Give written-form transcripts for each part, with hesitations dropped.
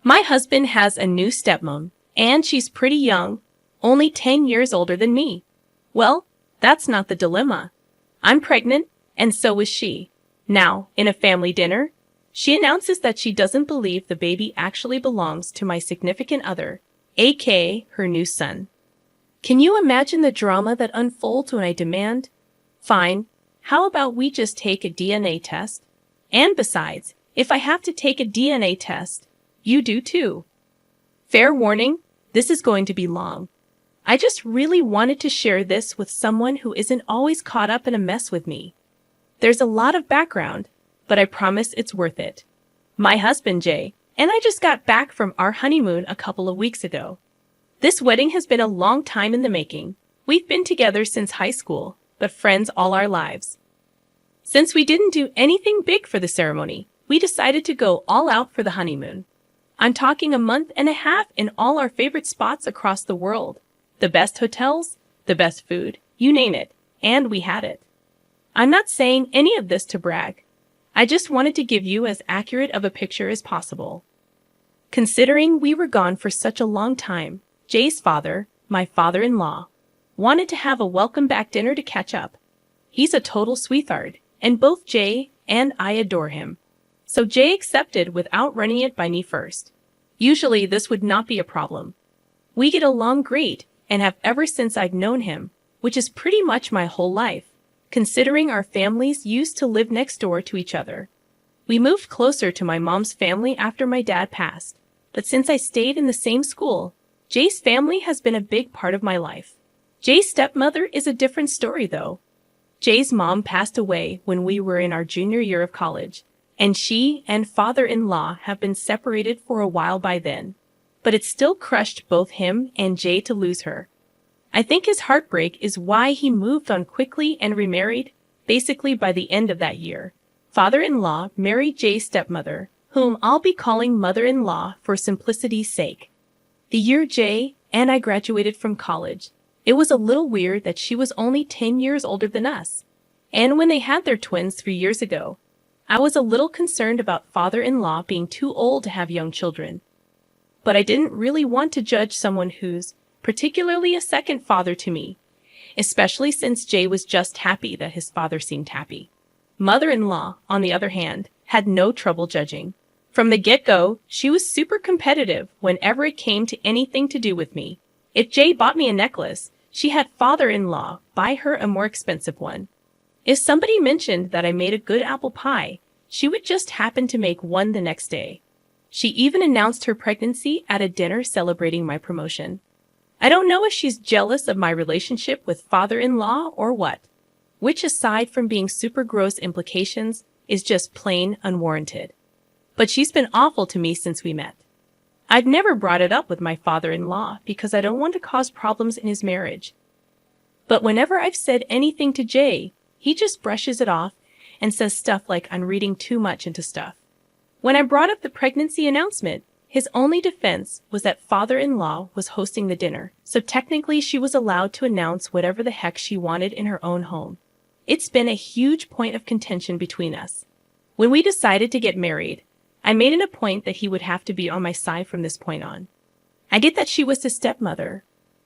My husband has a new stepmom, and she's pretty young, only 10 years older than me. Well, that's not the dilemma. I'm pregnant, and so is she. Now, in a family dinner, she announces that she doesn't believe the baby actually belongs to my significant other, aka her new son. Can you imagine the drama that unfolds when I demand, "Fine, how about we just take a DNA test? And besides, if I have to take a DNA test, you do too." Fair warning, this is going to be long. I just really wanted to share this with someone who isn't always caught up in a mess with me. There's a lot of background, but I promise it's worth it. My husband, Jay, and I just got back from our honeymoon a couple of weeks ago. This wedding has been a long time in the making. We've been together since high school, but friends all our lives. Since we didn't do anything big for the ceremony, we decided to go all out for the honeymoon. I'm talking a month and a half in all our favorite spots across the world. The best hotels, the best food, you name it, and we had it. I'm not saying any of this to brag. I just wanted to give you as accurate of a picture as possible. Considering we were gone for such a long time, Jay's father, my father-in-law, wanted to have a welcome back dinner to catch up. He's a total sweetheart, and both Jay and I adore him. So Jay accepted without running it by me first. Usually this would not be a problem. We get along great and have ever since I've known him, which is pretty much my whole life, considering our families used to live next door to each other. We moved closer to my mom's family after my dad passed, but since I stayed in the same school, Jay's family has been a big part of my life. Jay's stepmother is a different story though. Jay's mom passed away when we were in our junior year of college, and she and father-in-law have been separated for a while by then. But it still crushed both him and Jay to lose her. I think his heartbreak is why he moved on quickly and remarried, basically by the end of that year. Father-in-law married Jay's stepmother, whom I'll be calling mother-in-law for simplicity's sake. The year Jay and I graduated from college, it was a little weird that she was only 10 years older than us. And when they had their twins 3 years ago, I was a little concerned about father-in-law being too old to have young children. But I didn't really want to judge someone who's particularly a second father to me, especially since Jay was just happy that his father seemed happy. Mother-in-law, on the other hand, had no trouble judging. From the get-go, she was super competitive whenever it came to anything to do with me. If Jay bought me a necklace, she had father-in-law buy her a more expensive one. If somebody mentioned that I made a good apple pie, she would just happen to make one the next day. She even announced her pregnancy at a dinner celebrating my promotion. I don't know if she's jealous of my relationship with father-in-law or what, which aside from being super gross implications, is just plain unwarranted. But she's been awful to me since we met. I've never brought it up with my father-in-law because I don't want to cause problems in his marriage. But whenever I've said anything to Jay, he just brushes it off and says stuff like I'm reading too much into stuff. When I brought up the pregnancy announcement, his only defense was that father-in-law was hosting the dinner, so technically she was allowed to announce whatever the heck she wanted in her own home. It's been a huge point of contention between us. When we decided to get married, I made it a point that he would have to be on my side from this point on. I get that she was his stepmother,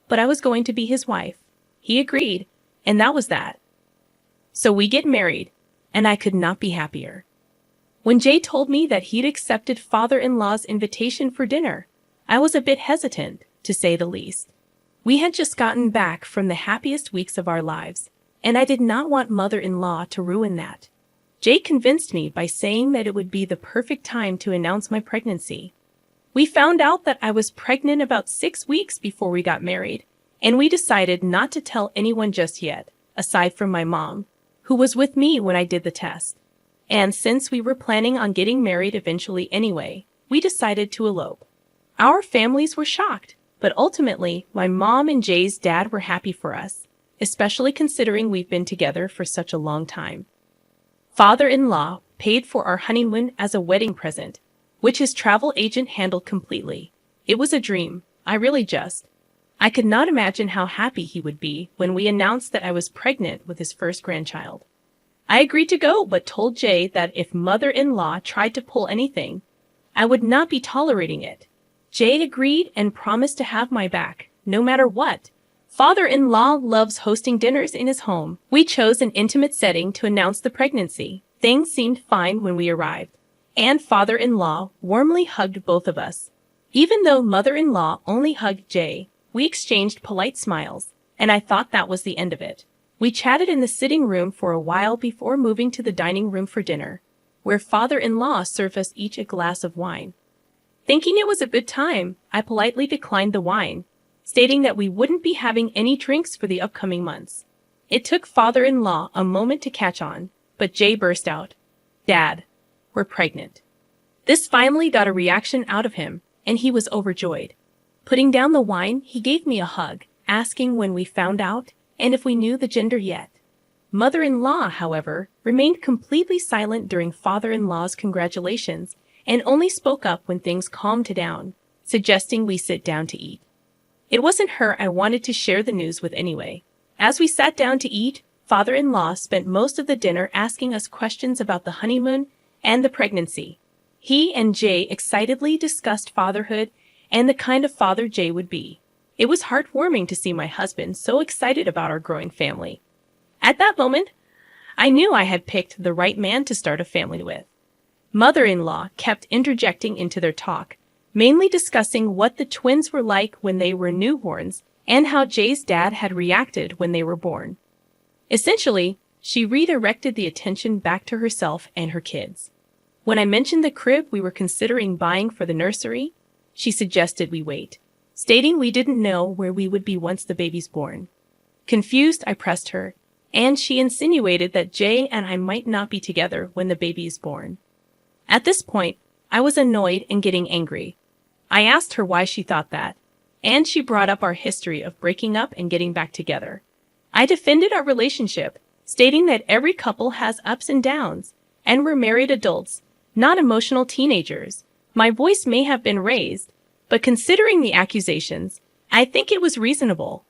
but I was going to be his wife. He agreed, and that was that. So we get married, and I could not be happier. When Jay told me that he'd accepted father-in-law's invitation for dinner, I was a bit hesitant, to say the least. We had just gotten back from the happiest weeks of our lives, and I did not want mother-in-law to ruin that. Jay convinced me by saying that it would be the perfect time to announce my pregnancy. We found out that I was pregnant about 6 weeks before we got married, and we decided not to tell anyone just yet, aside from my mom, who was with me when I did the test. And since we were planning on getting married eventually anyway, we decided to elope. Our families were shocked, but ultimately, my mom and Jay's dad were happy for us, especially considering we've been together for such a long time. Father-in-law paid for our honeymoon as a wedding present, which his travel agent handled completely. It was a dream, I could not imagine how happy he would be when we announced that I was pregnant with his first grandchild. I agreed to go, but told Jay that if mother-in-law tried to pull anything, I would not be tolerating it. Jay agreed and promised to have my back, no matter what. Father-in-law loves hosting dinners in his home. We chose an intimate setting to announce the pregnancy. Things seemed fine when we arrived, and father-in-law warmly hugged both of us. Even though mother-in-law only hugged Jay, we exchanged polite smiles, and I thought that was the end of it. We chatted in the sitting room for a while before moving to the dining room for dinner, where father-in-law served us each a glass of wine. Thinking it was a good time, I politely declined the wine, stating that we wouldn't be having any drinks for the upcoming months. It took father-in-law a moment to catch on, but Jay burst out, "Dad, we're pregnant." This finally got a reaction out of him, and he was overjoyed. Putting down the wine, he gave me a hug, asking when we found out and if we knew the gender yet. Mother-in-law, however, remained completely silent during father-in-law's congratulations and only spoke up when things calmed down, suggesting we sit down to eat. It wasn't her I wanted to share the news with anyway. As we sat down to eat, father-in-law spent most of the dinner asking us questions about the honeymoon and the pregnancy. He and Jay excitedly discussed fatherhood and the kind of father Jay would be. It was heartwarming to see my husband so excited about our growing family. At that moment, I knew I had picked the right man to start a family with. Mother-in-law kept interjecting into their talk, mainly discussing what the twins were like when they were newborns and how Jay's dad had reacted when they were born. Essentially, she redirected the attention back to herself and her kids. When I mentioned the crib we were considering buying for the nursery, she suggested we wait, stating we didn't know where we would be once the baby's born. Confused, I pressed her, and she insinuated that Jay and I might not be together when the baby is born. At this point, I was annoyed and getting angry. I asked her why she thought that, and she brought up our history of breaking up and getting back together. I defended our relationship, stating that every couple has ups and downs, and we're married adults, not emotional teenagers. My voice may have been raised, but considering the accusations, I think it was reasonable.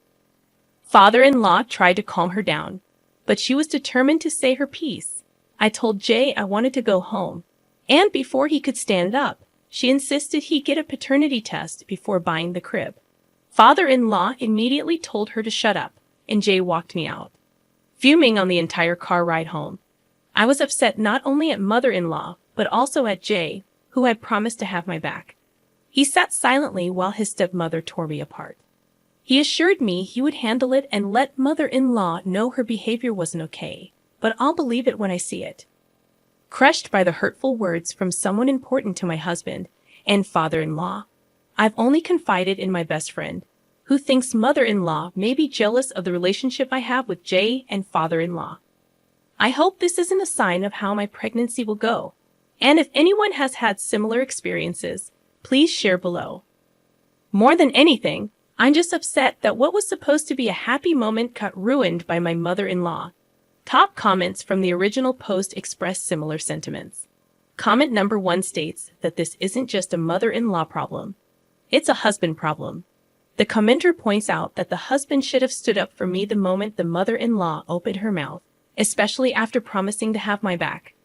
Father-in-law tried to calm her down, but she was determined to say her piece. I told Jay I wanted to go home, and before he could stand up, she insisted he get a paternity test before buying the crib. Father-in-law immediately told her to shut up, and Jay walked me out, fuming on the entire car ride home. I was upset not only at mother-in-law, but also at Jay, who had promised to have my back. He sat silently while his stepmother tore me apart. He assured me he would handle it and let mother-in-law know her behavior wasn't okay, but I'll believe it when I see it. Crushed by the hurtful words from someone important to my husband and father-in-law, I've only confided in my best friend, who thinks mother-in-law may be jealous of the relationship I have with Jay and father-in-law. I hope this isn't a sign of how my pregnancy will go, and if anyone has had similar experiences, please share below. More than anything, I'm just upset that what was supposed to be a happy moment got ruined by my mother-in-law. Top comments from the original post express similar sentiments. Comment number 1 states that this isn't just a mother-in-law problem. It's a husband problem. The commenter points out that the husband should have stood up for me the moment the mother-in-law opened her mouth, especially after promising to have my back.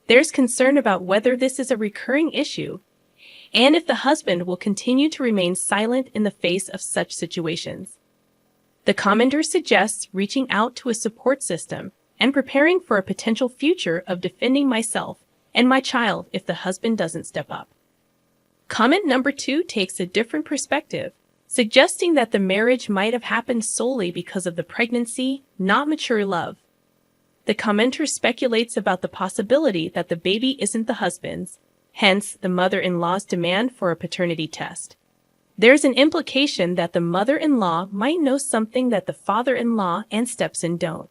There's concern about whether this is a recurring issue, and if the husband will continue to remain silent in the face of such situations. The commenter suggests reaching out to a support system and preparing for a potential future of defending myself and my child if the husband doesn't step up. Comment number 2 takes a different perspective, suggesting that the marriage might have happened solely because of the pregnancy, not mature love. The commenter speculates about the possibility that the baby isn't the husband's, hence the mother-in-law's demand for a paternity test. There's an implication that the mother-in-law might know something that the father-in-law and stepson don't.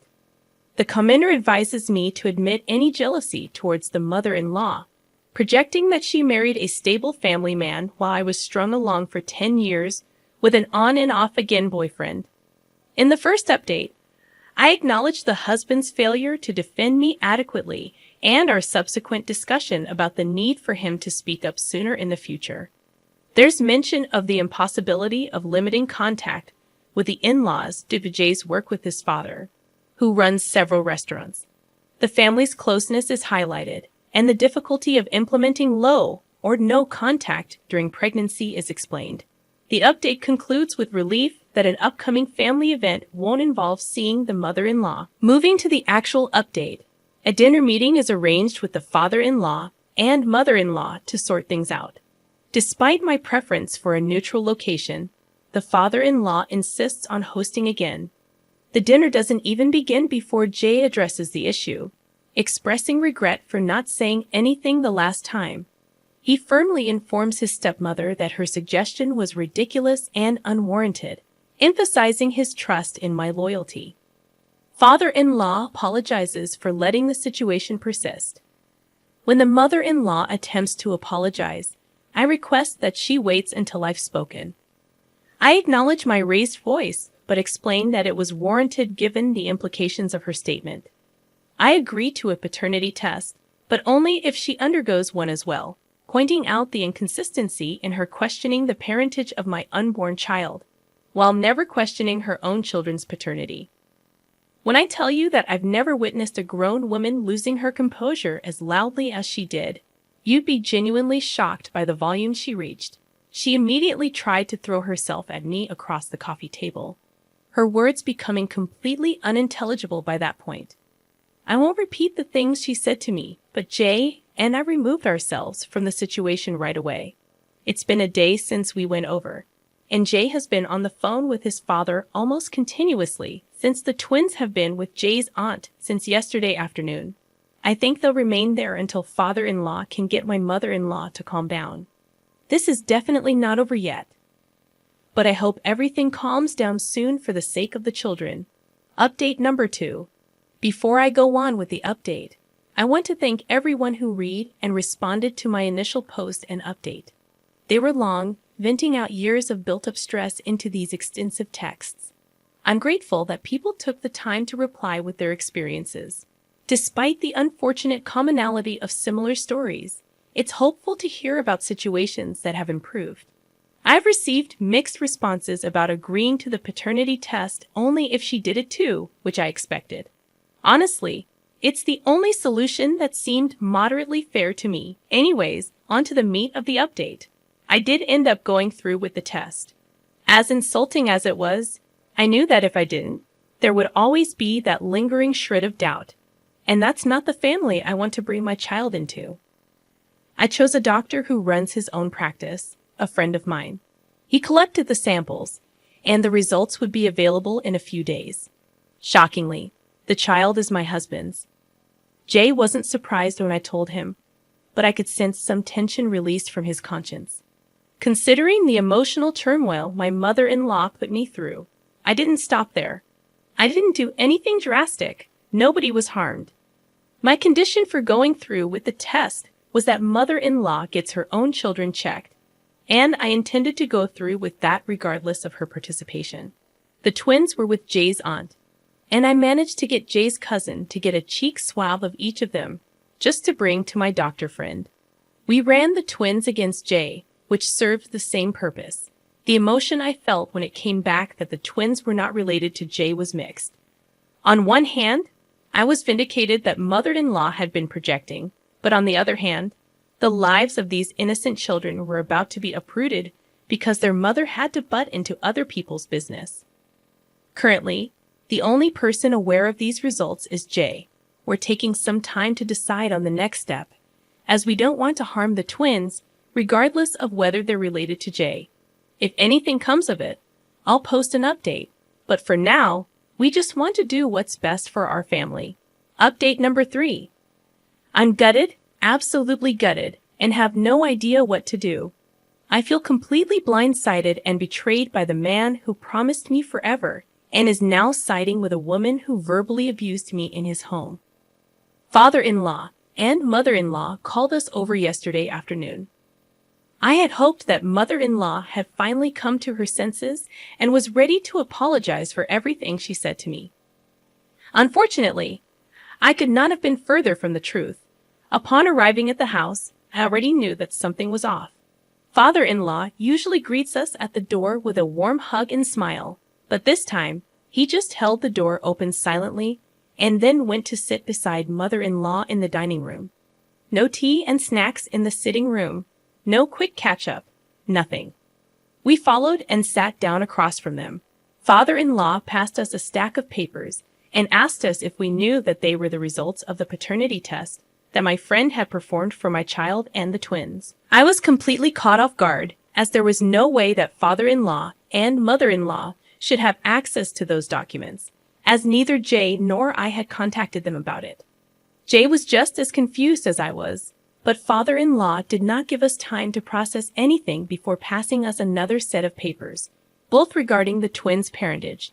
The commenter advises me to admit any jealousy towards the mother-in-law, projecting that she married a stable family man while I was strung along for 10 years with an on and off again boyfriend. In the first update, I acknowledged the husband's failure to defend me adequately and our subsequent discussion about the need for him to speak up sooner in the future. There's mention of the impossibility of limiting contact with the in-laws due to Jay's work with his father, who runs several restaurants. The family's closeness is highlighted, and the difficulty of implementing low or no contact during pregnancy is explained. The update concludes with relief that an upcoming family event won't involve seeing the mother-in-law. Moving to the actual update, a dinner meeting is arranged with the father-in-law and mother-in-law to sort things out. Despite my preference for a neutral location, the father-in-law insists on hosting again. The dinner doesn't even begin before Jay addresses the issue, expressing regret for not saying anything the last time. He firmly informs his stepmother that her suggestion was ridiculous and unwarranted, emphasizing his trust in my loyalty. Father-in-law apologizes for letting the situation persist. When the mother-in-law attempts to apologize, I request that she waits until I've spoken. I acknowledge my raised voice, but explain that it was warranted given the implications of her statement. I agree to a paternity test, but only if she undergoes one as well, pointing out the inconsistency in her questioning the parentage of my unborn child, while never questioning her own children's paternity. When I tell you that I've never witnessed a grown woman losing her composure as loudly as she did, you'd be genuinely shocked by the volume she reached. She immediately tried to throw herself at me across the coffee table, her words becoming completely unintelligible by that point. I won't repeat the things she said to me, but Jay and I removed ourselves from the situation right away. It's been a day since we went over, and Jay has been on the phone with his father almost continuously since the twins have been with Jay's aunt since yesterday afternoon. I think they'll remain there until father-in-law can get my mother-in-law to calm down. This is definitely not over yet, but I hope everything calms down soon for the sake of the children. Update number 2. Before I go on with the update, I want to thank everyone who read and responded to my initial post and update. They were long, venting out years of built-up stress into these extensive texts. I'm grateful that people took the time to reply with their experiences. Despite the unfortunate commonality of similar stories, it's hopeful to hear about situations that have improved. I've received mixed responses about agreeing to the paternity test only if she did it too, which I expected. Honestly, it's the only solution that seemed moderately fair to me. Anyways, on to the meat of the update. I did end up going through with the test. As insulting as it was, I knew that if I didn't, there would always be that lingering shred of doubt. And that's not the family I want to bring my child into. I chose a doctor who runs his own practice, a friend of mine. He collected the samples, and the results would be available in a few days. Shockingly, the child is my husband's. Jay wasn't surprised when I told him, but I could sense some tension released from his conscience. Considering the emotional turmoil my mother-in-law put me through, I didn't stop there. I didn't do anything drastic. Nobody was harmed. My condition for going through with the test was that mother-in-law gets her own children checked, and I intended to go through with that regardless of her participation. The twins were with Jay's aunt, and I managed to get Jay's cousin to get a cheek swab of each of them, just to bring to my doctor friend. We ran the twins against Jay, which served the same purpose. The emotion I felt when it came back that the twins were not related to Jay was mixed. On one hand, I was vindicated that mother-in-law had been projecting, but on the other hand, the lives of these innocent children were about to be uprooted because their mother had to butt into other people's business. Currently, the only person aware of these results is Jay. We're taking some time to decide on the next step, as we don't want to harm the twins, regardless of whether they're related to Jay. If anything comes of it, I'll post an update, but for now, we just want to do what's best for our family. Update number 3. I'm gutted, absolutely gutted, and have no idea what to do. I feel completely blindsided and betrayed by the man who promised me forever and is now siding with a woman who verbally abused me in his home. Father-in-law and mother-in-law called us over yesterday afternoon. I had hoped that mother-in-law had finally come to her senses and was ready to apologize for everything she said to me. Unfortunately, I could not have been further from the truth. Upon arriving at the house, I already knew that something was off. Father-in-law usually greets us at the door with a warm hug and smile, but this time, he just held the door open silently and then went to sit beside mother-in-law in the dining room. No tea and snacks in the sitting room, No quick catch-up. Nothing. We followed and sat down across from them. Father-in-law passed us a stack of papers and asked us if we knew that they were the results of the paternity test that my friend had performed for my child and the twins. I was completely caught off guard, as there was no way that father-in-law and mother-in-law should have access to those documents, as neither Jay nor I had contacted them about it. Jay was just as confused as I was, but father-in-law did not give us time to process anything before passing us another set of papers, both regarding the twins' parentage.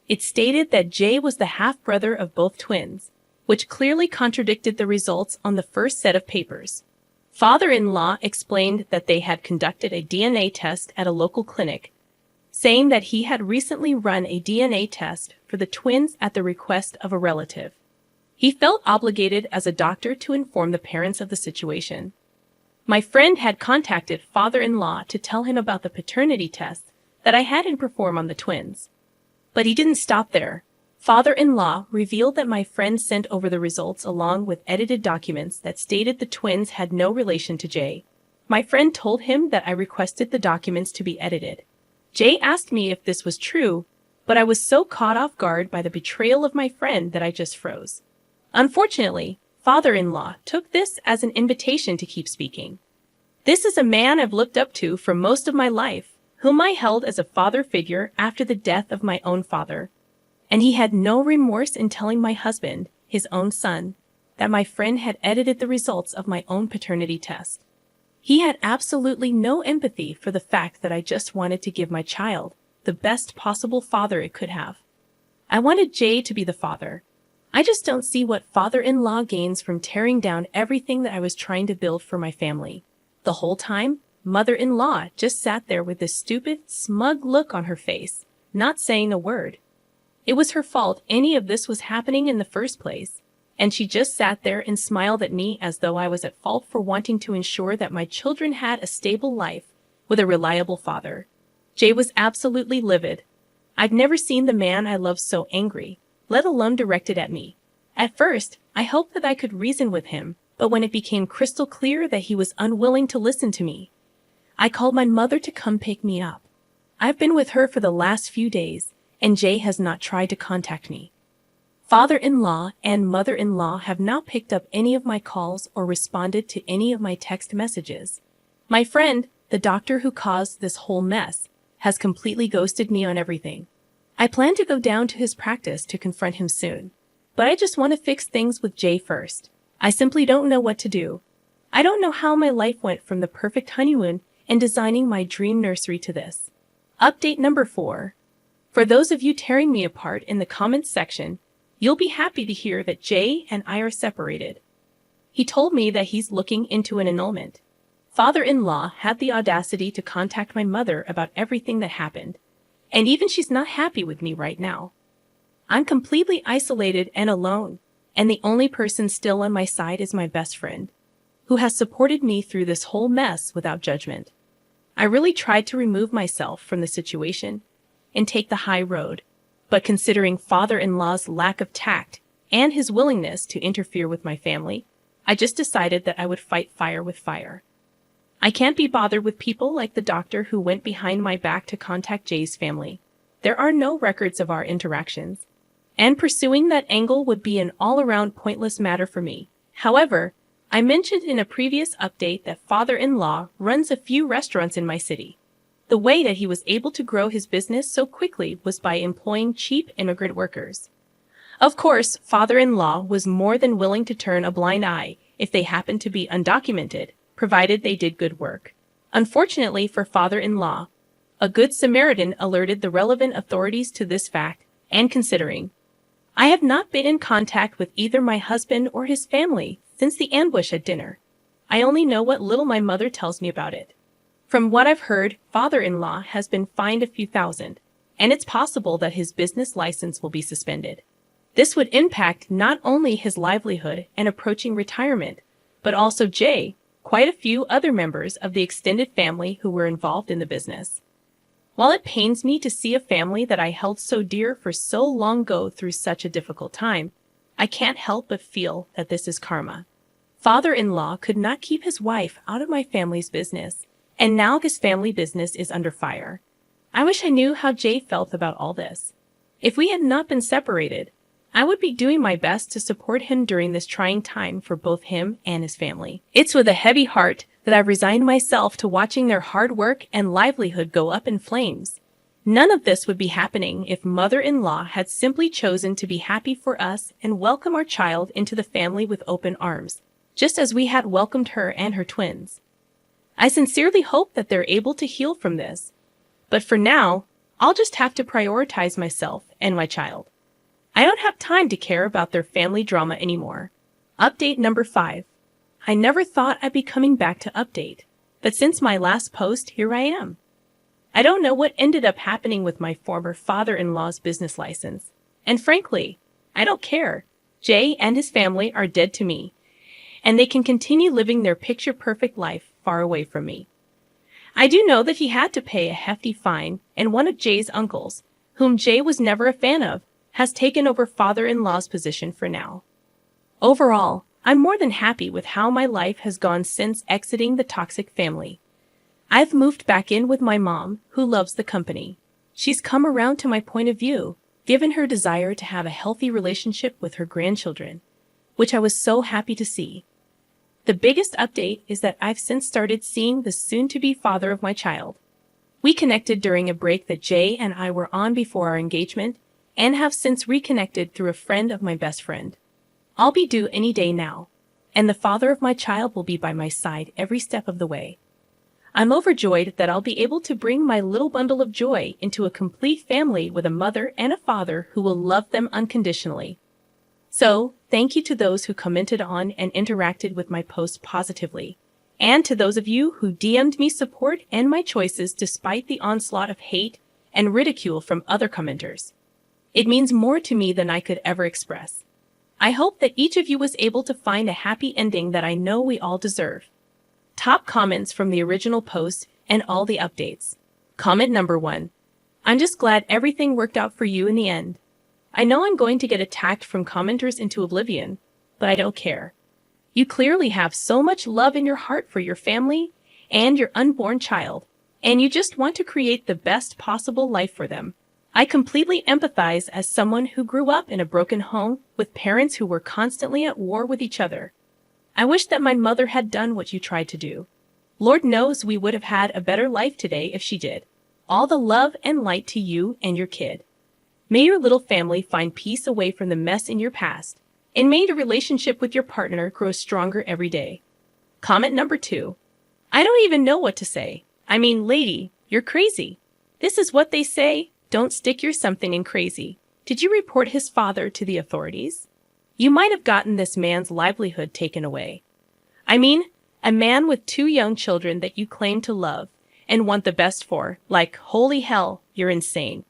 It stated that Jay was the half-brother of both twins, which clearly contradicted the results on the first set of papers. Father-in-law explained that they had conducted a DNA test at a local clinic, saying that he had recently run a DNA test for the twins at the request of a relative. He felt obligated as a doctor to inform the parents of the situation. My friend had contacted father-in-law to tell him about the paternity test that I had him perform on the twins. But he didn't stop there. Father-in-law revealed that my friend sent over the results along with edited documents that stated the twins had no relation to Jay. My friend told him that I requested the documents to be edited. Jay asked me if this was true, but I was so caught off guard by the betrayal of my friend that I just froze. Unfortunately, father-in-law took this as an invitation to keep speaking. This is a man I've looked up to for most of my life, whom I held as a father figure after the death of my own father. And he had no remorse in telling my husband, his own son, that my friend had edited the results of my own paternity test. He had absolutely no empathy for the fact that I just wanted to give my child the best possible father it could have. I wanted Jay to be the father. I just don't see what father-in-law gains from tearing down everything that I was trying to build for my family. The whole time, mother-in-law just sat there with this stupid, smug look on her face, not saying a word. It was her fault any of this was happening in the first place, and she just sat there and smiled at me as though I was at fault for wanting to ensure that my children had a stable life with a reliable father. Jay was absolutely livid. I've never seen the man I love so angry, let alone directed at me. At first, I hoped that I could reason with him, but when it became crystal clear that he was unwilling to listen to me, I called my mother to come pick me up. I've been with her for the last few days, and Jay has not tried to contact me. Father-in-law and mother-in-law have not picked up any of my calls or responded to any of my text messages. My friend, the doctor who caused this whole mess, has completely ghosted me on everything. I plan to go down to his practice to confront him soon, but I just want to fix things with Jay first. I simply don't know what to do. I don't know how my life went from the perfect honeymoon and designing my dream nursery to this. Update number 4. For those of you tearing me apart in the comments section, you'll be happy to hear that Jay and I are separated. He told me that he's looking into an annulment. Father-in-law had the audacity to contact my mother about everything that happened, and even she's not happy with me right now. I'm completely isolated and alone, and the only person still on my side is my best friend, who has supported me through this whole mess without judgment. I really tried to remove myself from the situation and take the high road, but considering father-in-law's lack of tact and his willingness to interfere with my family, I just decided that I would fight fire with fire. I can't be bothered with people like the doctor who went behind my back to contact Jay's family. There are no records of our interactions, and pursuing that angle would be an all-around pointless matter for me. However, I mentioned in a previous update that father-in-law runs a few restaurants in my city. The way that he was able to grow his business so quickly was by employing cheap immigrant workers. Of course, father-in-law was more than willing to turn a blind eye if they happened to be undocumented, provided they did good work. Unfortunately for father-in-law, a good Samaritan alerted the relevant authorities to this fact, and considering I have not been in contact with either my husband or his family since the ambush at dinner. I only know what little my mother tells me about it. From what I've heard, father-in-law has been fined a few thousand, and it's possible that his business license will be suspended. This would impact not only his livelihood and approaching retirement, but also Jay, quite a few other members of the extended family who were involved in the business. While it pains me to see a family that I held so dear for so long go through such a difficult time, I can't help but feel that this is karma. father-in-law could not keep his wife out of my family's business, and now his family business is under fire. I wish I knew how Jay felt about all this. If we had not been separated, I would be doing my best to support him during this trying time for both him and his family. It's with a heavy heart that I've resigned myself to watching their hard work and livelihood go up in flames. None of this would be happening if mother-in-law had simply chosen to be happy for us and welcome our child into the family with open arms, just as we had welcomed her and her twins. I sincerely hope that they're able to heal from this. But for now, I'll just have to prioritize myself and my child. I don't have time to care about their family drama anymore. Update number 5. I never thought I'd be coming back to update, but since my last post, here I am. I don't know what ended up happening with my former father-in-law's business license. And frankly, I don't care. Jay and his family are dead to me, and they can continue living their picture-perfect life far away from me. I do know that he had to pay a hefty fine, and one of Jay's uncles, whom Jay was never a fan of, has taken over father-in-law's position for now. Overall, I'm more than happy with how my life has gone since exiting the toxic family. I've moved back in with my mom, who loves the company. She's come around to my point of view, given her desire to have a healthy relationship with her grandchildren, which I was so happy to see. The biggest update is that I've since started seeing the soon-to-be father of my child. We connected during a break that Jay and I were on before our engagement, and have since reconnected through a friend of my best friend. I'll be due any day now, and the father of my child will be by my side every step of the way. I'm overjoyed that I'll be able to bring my little bundle of joy into a complete family with a mother and a father who will love them unconditionally. So, thank you to those who commented on and interacted with my post positively, and to those of you who DM'd me support and my choices despite the onslaught of hate and ridicule from other commenters. It means more to me than I could ever express. I hope that each of you was able to find a happy ending that I know we all deserve. Top comments from the original post and all the updates. Comment number 1. I'm just glad everything worked out for you in the end. I know I'm going to get attacked from commenters into oblivion, but I don't care. You clearly have so much love in your heart for your family and your unborn child, and you just want to create the best possible life for them. I completely empathize as someone who grew up in a broken home with parents who were constantly at war with each other. I wish that my mother had done what you tried to do. Lord knows we would have had a better life today if she did. All the love and light to you and your kid. May your little family find peace away from the mess in your past, and may your relationship with your partner grow stronger every day. Comment number 2. I don't even know what to say. I mean, lady, you're crazy. This is what they say, don't stick your something in crazy. Did you report his father to the authorities? You might have gotten this man's livelihood taken away. I mean, a man with 2 young children that you claim to love and want the best for, like, holy hell, you're insane.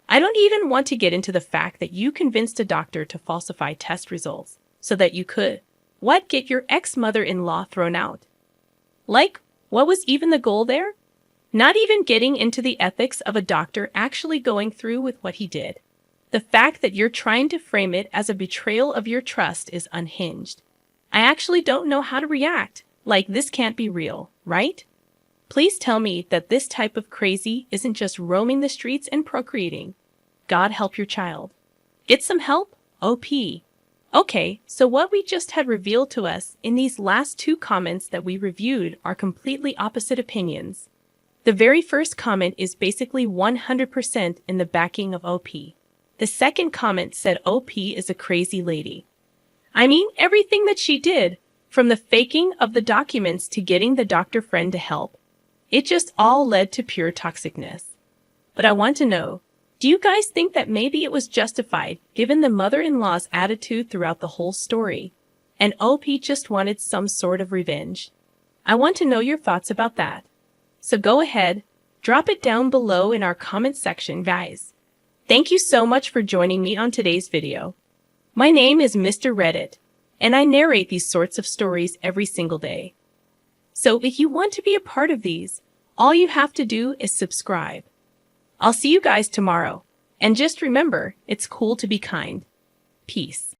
I don't even want to get into the fact that you convinced a doctor to falsify test results so that you could, get your ex-mother-in-law thrown out. Like, what was even the goal there? Not even getting into the ethics of a doctor actually going through with what he did. The fact that you're trying to frame it as a betrayal of your trust is unhinged. I actually don't know how to react. Like, this can't be real, right? Please tell me that this type of crazy isn't just roaming the streets and procreating. God help your child. Get some help? OP. Okay, so what we just had revealed to us in these last 2 comments that we reviewed are completely opposite opinions. The very first comment is basically 100% in the backing of OP. The second comment said OP is a crazy lady. I mean, everything that she did, from the faking of the documents to getting the doctor friend to help, it just all led to pure toxicness. But I want to know, do you guys think that maybe it was justified given the mother-in-law's attitude throughout the whole story, and OP just wanted some sort of revenge? I want to know your thoughts about that. So go ahead, drop it down below in our comment section, guys. Thank you so much for joining me on today's video. My name is Mr. Reddit, and I narrate these sorts of stories every single day. So if you want to be a part of these, all you have to do is subscribe. I'll see you guys tomorrow, and just remember, it's cool to be kind. Peace.